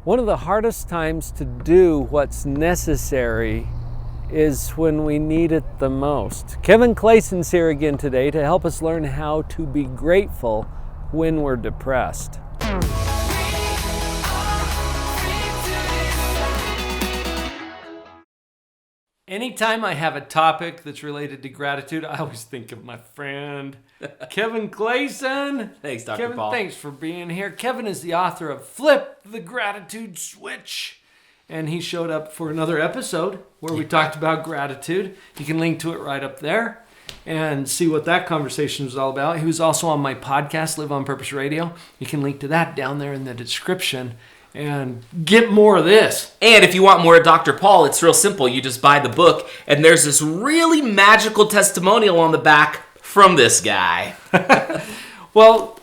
One of the hardest times to do what's necessary is when we need it the most. Kevin Clayson's here again today to help us learn how to be grateful when we're depressed. Anytime I have a topic that's related to gratitude, I always think of my friend, Kevin Clayson. Thanks, Dr. Kevin, Paul. thanks for being here. Kevin is the author of Flip the Gratitude Switch. And he showed up for another episode where we talked about gratitude. You can link to it right up there and see what that conversation was all about. He was also on my podcast, Live on Purpose Radio. You can link to that down there in the description and get more of this. And if you want more of Dr. Paul, it's real simple. You just buy the book, and there's this really magical testimonial on the back from this guy. Well,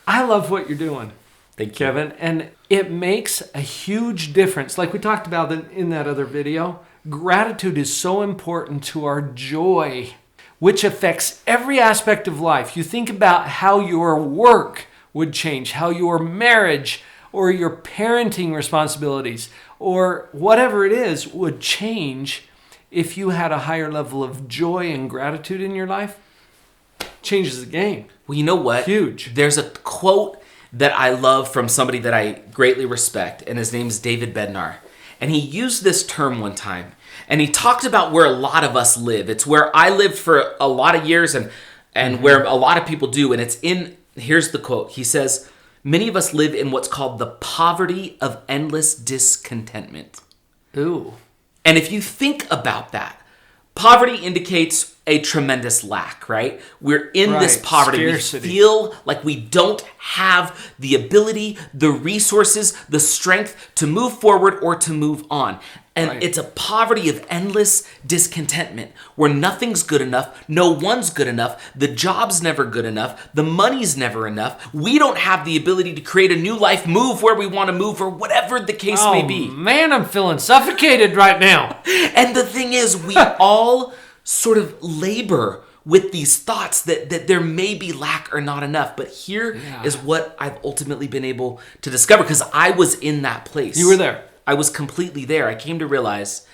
I love what you're doing. Thank you, Kevin. And it makes a huge difference. Like we talked about in that other video, gratitude is so important to our joy, which affects every aspect of life. You think about how your work would change, how your marriage or your parenting responsibilities or whatever it is would change if you had a higher level of joy and gratitude in your life. Changes the game. Well, you know what? Huge. There's a quote that I love from somebody that I greatly respect, and his name's David Bednar. And he used this term one time, and he talked about where a lot of us live. It's where I lived for a lot of years and where a lot of people do. And it's here's the quote. He says, "Many of us live in what's called the poverty of endless discontentment." Ooh. And if you think about that, poverty indicates a tremendous lack, right? We're in this poverty. Scarcity. We feel like we don't have the ability, the resources, the strength to move forward or to move on. And it's a poverty of endless discontentment where nothing's good enough, no one's good enough, the job's never good enough, the money's never enough. We don't have the ability to create a new life, move where we want to move, or whatever the case may be. Man, I'm feeling suffocated right now. And the thing is, we all sort of labor with these thoughts that there may be lack or not enough. But here is what I've ultimately been able to discover, because I was in that place. You were there. I was completely there. I came to realize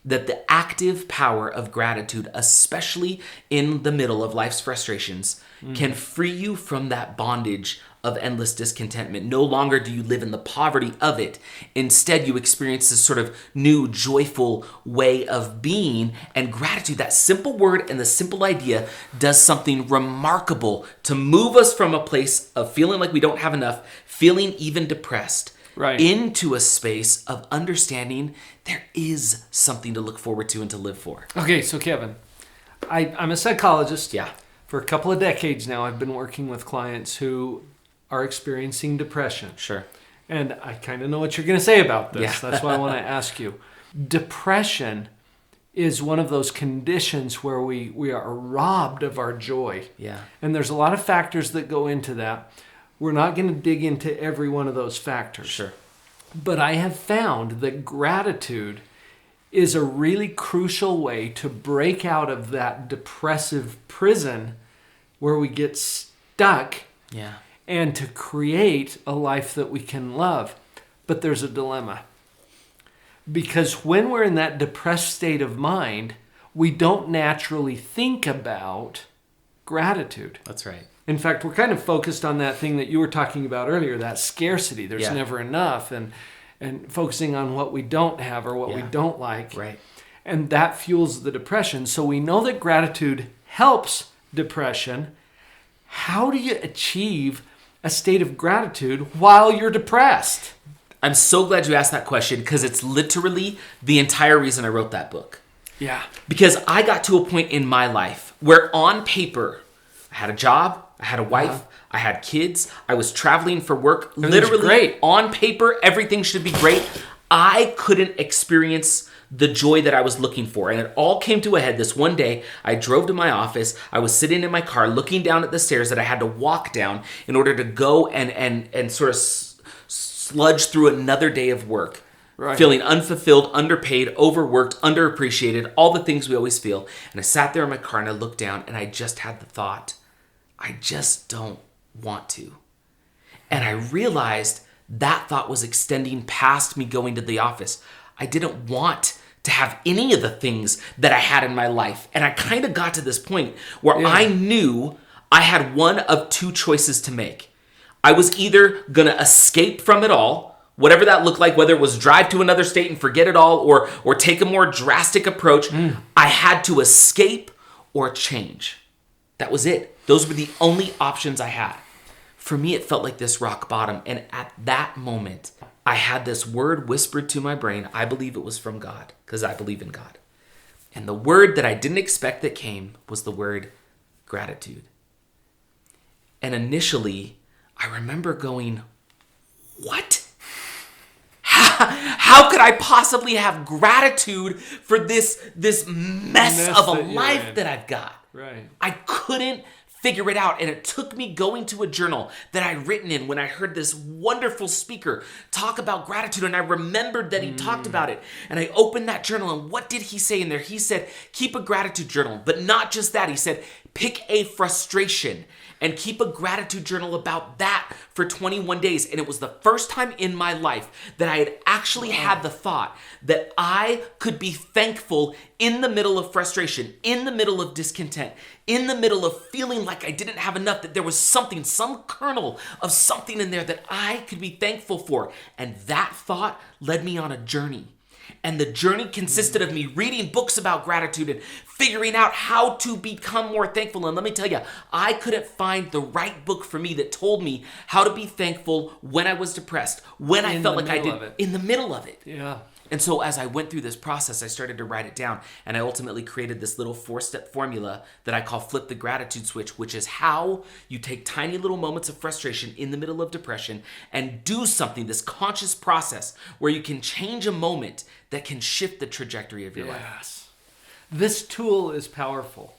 that the active power of gratitude, especially in the middle of life's frustrations, can free you from that bondage of endless discontentment. No longer do you live in the poverty of it. Instead, you experience this sort of new, joyful way of being. And gratitude, that simple word and the simple idea, does something remarkable to move us from a place of feeling like we don't have enough, feeling even depressed, into a space of understanding there is something to look forward to and to live for. Okay, so Kevin, I'm a psychologist. Yeah. For a couple of decades now, I've been working with clients who are experiencing depression. Sure. And I kind of know what you're going to say about this. Yeah. That's why I want to ask you. Depression is one of those conditions where we are robbed of our joy. Yeah. And there's a lot of factors that go into that. We're not going to dig into every one of those factors. Sure. But I have found that gratitude is a really crucial way to break out of that depressive prison where we get stuck. Yeah. And to create a life that we can love. But there's a dilemma. Because when we're in that depressed state of mind, we don't naturally think about gratitude. That's right. In fact, we're kind of focused on that thing that you were talking about earlier, that scarcity. There's never enough, and focusing on what we don't have or what we don't like. Right. And that fuels the depression. So we know that gratitude helps depression. How do you achieve a state of gratitude while you're depressed? I'm so glad you asked that question, because it's literally the entire reason I wrote that book. Yeah. Because I got to a point in my life where on paper, I had a job, I had a wife, I had kids, I was traveling for work. Literally, great. On paper, everything should be great. I couldn't experience the joy that I was looking for. And it all came to a head this one day. I drove to my office. I was sitting in my car looking down at the stairs that I had to walk down in order to go and sort of sludge through another day of work. Right. Feeling unfulfilled, underpaid, overworked, underappreciated, all the things we always feel. And I sat there in my car and I looked down and I just had the thought, I just don't want to. And I realized that thought was extending past me going to the office. I didn't want to have any of the things that I had in my life. And I kind of got to this point where I knew I had one of two choices to make. I was either going to escape from it all, whatever that looked like, whether it was drive to another state and forget it all or take a more drastic approach. I had to escape or change. That was it. Those were the only options I had. For me, it felt like this rock bottom. And at that moment, I had this word whispered to my brain. I believe it was from God because I believe in God. And the word that I didn't expect that came was the word gratitude. And initially, I remember going, what? How could I possibly have gratitude for this mess of a life that I've got? Right. I couldn't figure it out. And it took me going to a journal that I'd written in when I heard this wonderful speaker talk about gratitude. And I remembered that he talked about it. And I opened that journal. And what did he say in there? He said, keep a gratitude journal. But not just that. He said, pick a frustration and keep a gratitude journal about that for 21 days. And it was the first time in my life that I had actually had the thought that I could be thankful in the middle of frustration, in the middle of discontent, in the middle of feeling like I didn't have enough, that there was something, some kernel of something in there that I could be thankful for. And that thought led me on a journey. And the journey consisted of me reading books about gratitude and figuring out how to become more thankful. And let me tell you, I couldn't find the right book for me that told me how to be thankful when I was depressed, when I felt like I did, in the middle of it. Yeah. And so as I went through this process, I started to write it down. And I ultimately created this little 4-step formula that I call Flip the Gratitude Switch, which is how you take tiny little moments of frustration in the middle of depression and do something, this conscious process where you can change a moment that can shift the trajectory of your life. Yes. This tool is powerful.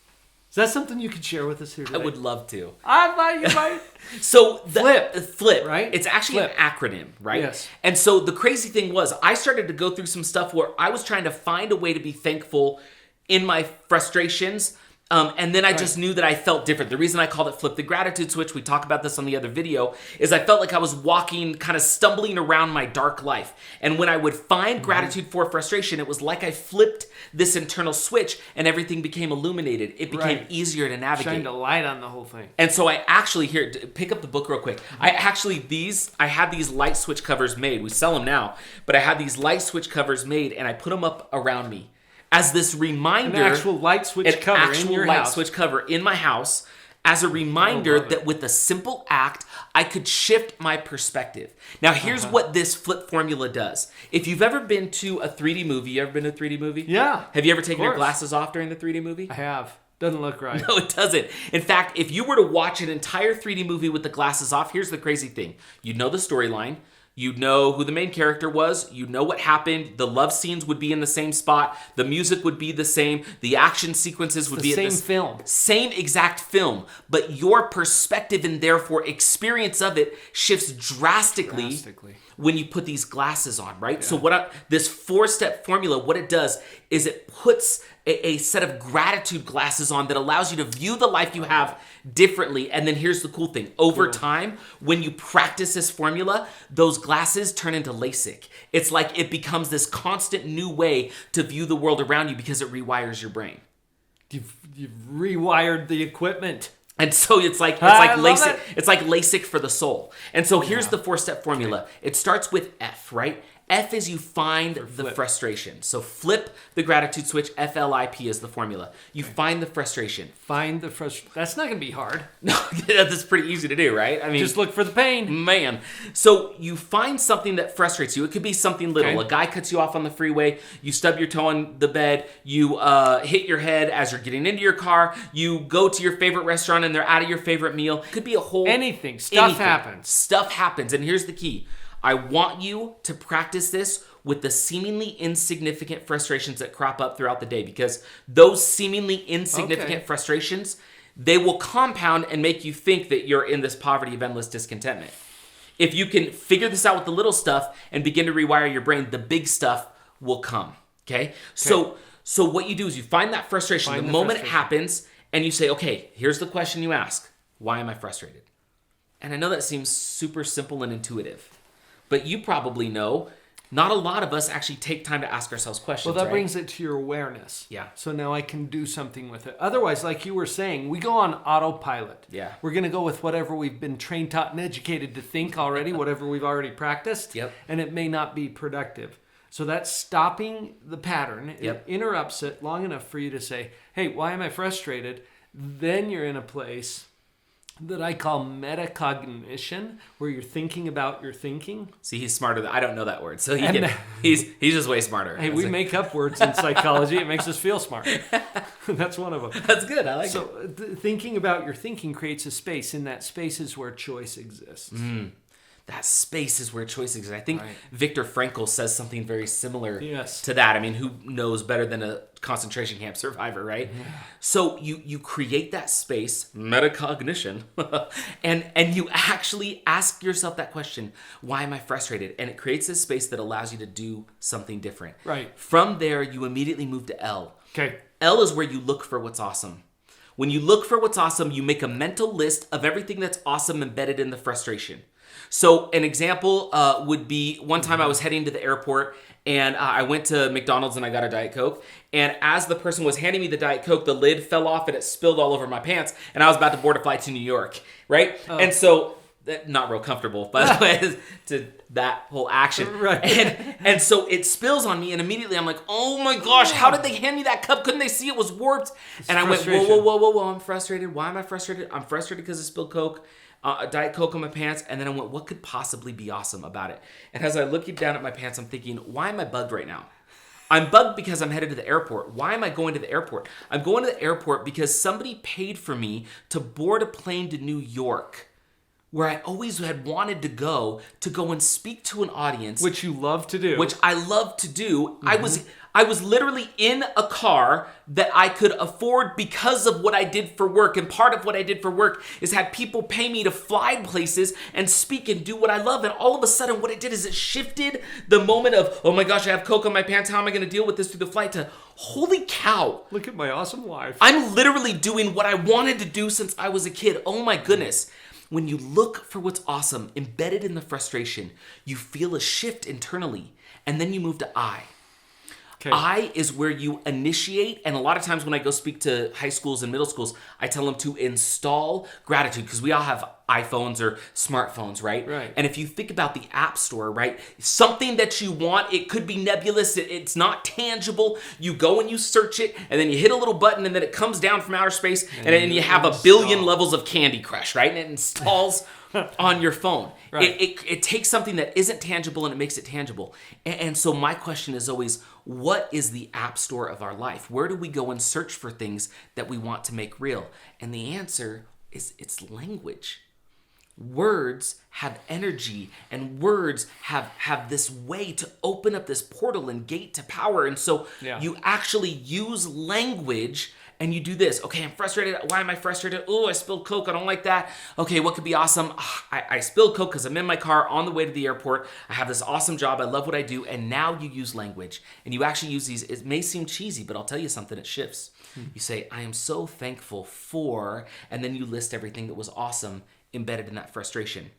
Is that something you could share with us here today? I would love to. I thought you might. So Flip, right? It's actually an acronym, right? Yes. And so the crazy thing was I started to go through some stuff where I was trying to find a way to be thankful in my frustrations. And then I just knew that I felt different. The reason I called it Flip the Gratitude Switch, we talk about this on the other video, is I felt like I was walking, kind of stumbling around my dark life. And when I would find gratitude for frustration, it was like I flipped this internal switch and everything became illuminated. It became easier to navigate. Shined a light on the whole thing. And so I actually, here, pick up the book real quick. I had these light switch covers made. We sell them now. But I had these light switch covers made and I put them up around me as this reminder, an actual light switch cover in your house. Switch cover in my house, as a reminder that with a simple act, I could shift my perspective. Now, here's what this flip formula does. If you've ever been to a 3D movie, you ever been to a 3D movie? Yeah. Have you ever taken your glasses off during the 3D movie? I have. Doesn't look right. No, it doesn't. In fact, if you were to watch an entire 3D movie with the glasses off, here's the crazy thing. You'd know the storyline. You'd know who the main character was. You'd know what happened. The love scenes would be in the same spot. The music would be the same. The action sequences would be the same film. Same exact film. But your perspective and therefore experience of it shifts drastically when you put these glasses on, right? Yeah. So this 4-step formula, what it does is it puts a set of gratitude glasses on that allows you to view the life you have differently. And then here's the cool thing. Over time, when you practice this formula, those glasses turn into LASIK. It's like it becomes this constant new way to view the world around you because it rewires your brain. You've rewired the equipment. And so it's like LASIK. It's like LASIK for the soul. And so here's the 4-step formula. Okay. It starts with F, right? F is you find the frustration. So flip the gratitude switch. FLIP is the formula. You find the frustration. Find the frustration. That's not going to be hard. No, that's pretty easy to do, right? I mean, just look for the pain. Man. So you find something that frustrates you. It could be something little. Okay. A guy cuts you off on the freeway. You stub your toe on the bed. You hit your head as you're getting into your car. You go to your favorite restaurant and they're out of your favorite meal. It could be a whole... Anything. Stuff happens. Stuff happens. And here's the key. I want you to practice this with the seemingly insignificant frustrations that crop up throughout the day, because those seemingly insignificant frustrations, they will compound and make you think that you're in this poverty of endless discontentment. If you can figure this out with the little stuff and begin to rewire your brain, the big stuff will come, okay? So what you do is you find that frustration. The moment it happens, and you say, okay, here's the question you ask. Why am I frustrated? And I know that seems super simple and intuitive. But you probably know, not a lot of us actually take time to ask ourselves questions. Well, that right? brings it to your awareness. Yeah. So now I can do something with it. Otherwise, like you were saying, we go on autopilot. Yeah. We're going to go with whatever we've been trained, taught, and educated to think already, whatever we've already practiced. Yep. And it may not be productive. So that's stopping the pattern. Yep. It interrupts it long enough for you to say, hey, why am I frustrated? Then you're in a place that I call metacognition, where you're thinking about your thinking. See, he's smarter. I don't know that word, so he's just way smarter. Hey, we make up words in psychology. It makes us feel smart. That's one of them. That's good. I like it. So thinking about your thinking creates a space. In that space is where choice exists. That space is where choice exists. I think Right. Viktor Frankl says something very similar Yes. to that. I mean, who knows better than a concentration camp survivor, right? Yeah. So you create that space, metacognition, and you actually ask yourself that question, why am I frustrated? And it creates this space that allows you to do something different. Right. From there, you immediately move to L. Okay. L is where you look for what's awesome. When you look for what's awesome, you make a mental list of everything that's awesome embedded in the frustration. So an example would be one time I was heading to the airport and I went to McDonald's and I got a Diet Coke. And as the person was handing me the Diet Coke, the lid fell off and it spilled all over my pants. And I was about to board a flight to New York, right? Oh. And so, not real comfortable, by the way, to that whole action. Right. And so it spills on me and immediately I'm like, oh my gosh, how did they hand me that cup? Couldn't they see it was warped? And I went, whoa, I'm frustrated. Why am I frustrated? I'm frustrated because I spilled Coke. Diet Coke on my pants, and then I went, what could possibly be awesome about it? And as I look down at my pants, I'm thinking, why am I bugged right now? I'm bugged because I'm headed to the airport. Why am I going to the airport? I'm going to the airport because somebody paid for me to board a plane to New York, where I always had wanted to go and speak to an audience. Which you love to do. Which I love to do. Mm-hmm. I was literally in a car that I could afford because of what I did for work. And part of what I did for work is had people pay me to fly places and speak and do what I love. And all of a sudden what it did is it shifted the moment of, oh my gosh, I have Coke on my pants. How am I going to deal with this through the flight? To, holy cow. Look at my awesome life. I'm literally doing what I wanted to do since I was a kid. Oh my goodness. When you look for what's awesome, embedded in the frustration, you feel a shift internally. And then you move to I. Okay. I is where you initiate, and a lot of times when I go speak to high schools and middle schools, I tell them to install gratitude, because we all have iPhones or smartphones, right? Right. And if you think about the App Store, right, something that you want, it could be nebulous, it's not tangible. You go and you search it, and then you hit a little button, and then it comes down from outer space, and then you have a billion levels of Candy Crush, right? And it installs on your phone. Right. It takes something that isn't tangible and it makes it tangible. And so my question is always, what is the App Store of our life? Where do we go and search for things that we want to make real? And the answer is it's language. Words have energy, and words have this way to open up this portal and gate to power. And so you actually use language. And you do this. Okay, I'm frustrated. Why am I frustrated? Oh, I spilled Coke. I don't like that. Okay, what could be awesome? I spilled Coke because I'm in my car on the way to the airport. I have this awesome job. I love what I do. And now you use language. And you actually use these. It may seem cheesy, but I'll tell you something. It shifts. You say, I am so thankful for, and then you list everything that was awesome embedded in that frustration.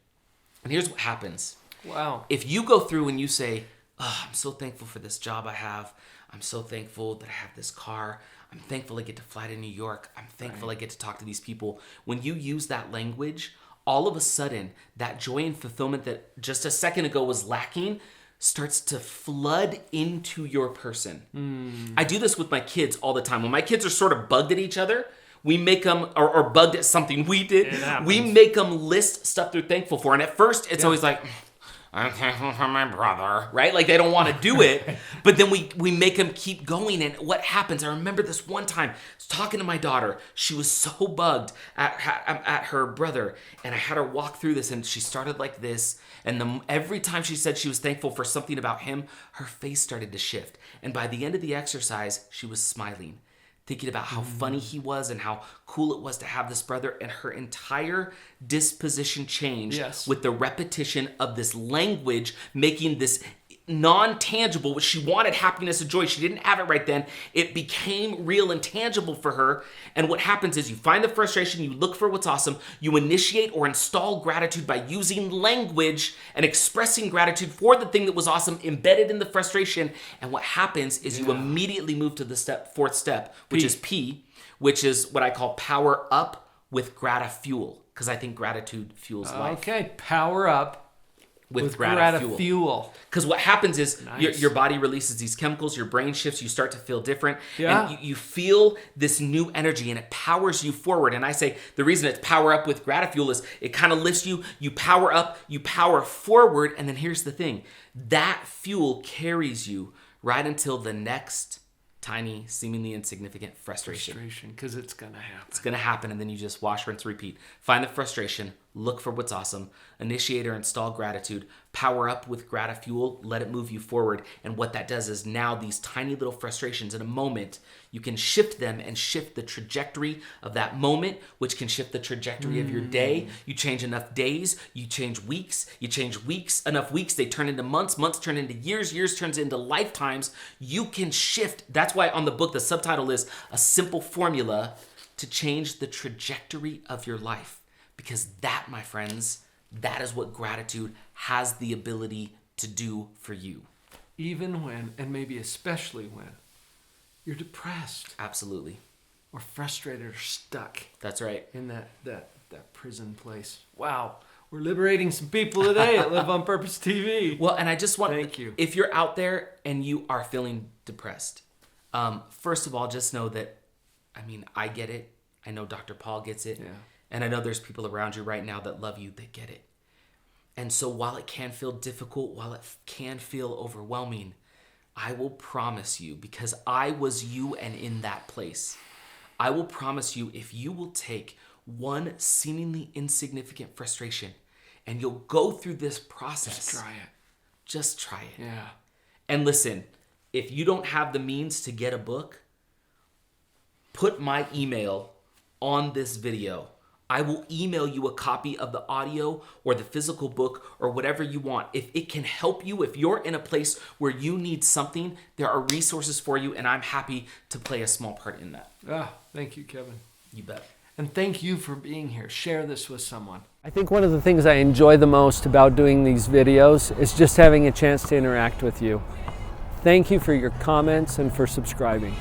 And here's what happens. Wow. If you go through and you say, oh, I'm so thankful for this job I have. I'm so thankful that I have this car. I'm thankful I get to fly to New York. I'm thankful I get to talk to these people. When you use that language, all of a sudden, that joy and fulfillment that just a second ago was lacking starts to flood into your person. I do this with my kids all the time. When my kids are sort of bugged at each other, we make them, or bugged at something we did, we make them list stuff they're thankful for. And at first, it's always like, I'm thankful for my brother, right? Like they don't want to do it, but then we make them keep going. And what happens? I remember this one time, I was talking to my daughter. She was so bugged at her brother, and I had her walk through this, and she started like this. And every time she said she was thankful for something about him, her face started to shift. And by the end of the exercise, she was smiling, thinking about how funny he was and how cool it was to have this brother, and her entire disposition changed with the repetition of this language, making this non-tangible, which she wanted happiness and joy. She didn't have it right then. It became real and tangible for her. And what happens is you find the frustration, you look for what's awesome, you initiate or install gratitude by using language and expressing gratitude for the thing that was awesome embedded in the frustration. And what happens is you immediately move to the fourth step, which is P, which is what I call power up with Grati-FUEL, because I think gratitude fuels life. Okay, power up with Grati-FUEL. Because what happens is your body releases these chemicals, your brain shifts, you start to feel different, and you feel this new energy, and it powers you forward. And I say the reason it's power up with Grati-FUEL is it kind of lifts you, you power up, you power forward, and then here's the thing. That fuel carries you right until the next tiny, seemingly insignificant frustration. Because it's going to happen. It's going to happen, and then you just wash, rinse, repeat. Find the frustration, look for what's awesome, initiate or install gratitude, power up with Grati-FUEL, let it move you forward. And what that does is now these tiny little frustrations in a moment, you can shift them and shift the trajectory of that moment, which can shift the trajectory of your day. You change enough days, you change weeks, enough weeks, they turn into months, months turn into years, years turns into lifetimes. You can shift. That's why on the book, the subtitle is A Simple Formula to Change the Trajectory of Your Life. Because that, my friends, that is what gratitude has the ability to do for you. Even when, and maybe especially when, you're depressed. Absolutely. Or frustrated or stuck. That's right. In that prison place. Wow. We're liberating some people today at Live on Purpose TV. Well, and I just want, thank you. If you're out there and you are feeling depressed, first of all, just know that, I get it. I know Dr. Paul gets it. Yeah. And I know there's people around you right now that love you, that get it. And so while it can feel difficult, while it can feel overwhelming, I will promise you, because I was you and in that place, I will promise you, if you will take one seemingly insignificant frustration and you'll go through this process. Just try it. Yeah. And listen, if you don't have the means to get a book, put my email on this video. I will email you a copy of the audio or the physical book or whatever you want. If it can help you, if you're in a place where you need something, there are resources for you, and I'm happy to play a small part in that. Thank you, Kevin. You bet. And thank you for being here. Share this with someone. I think one of the things I enjoy the most about doing these videos is just having a chance to interact with you. Thank you for your comments and for subscribing.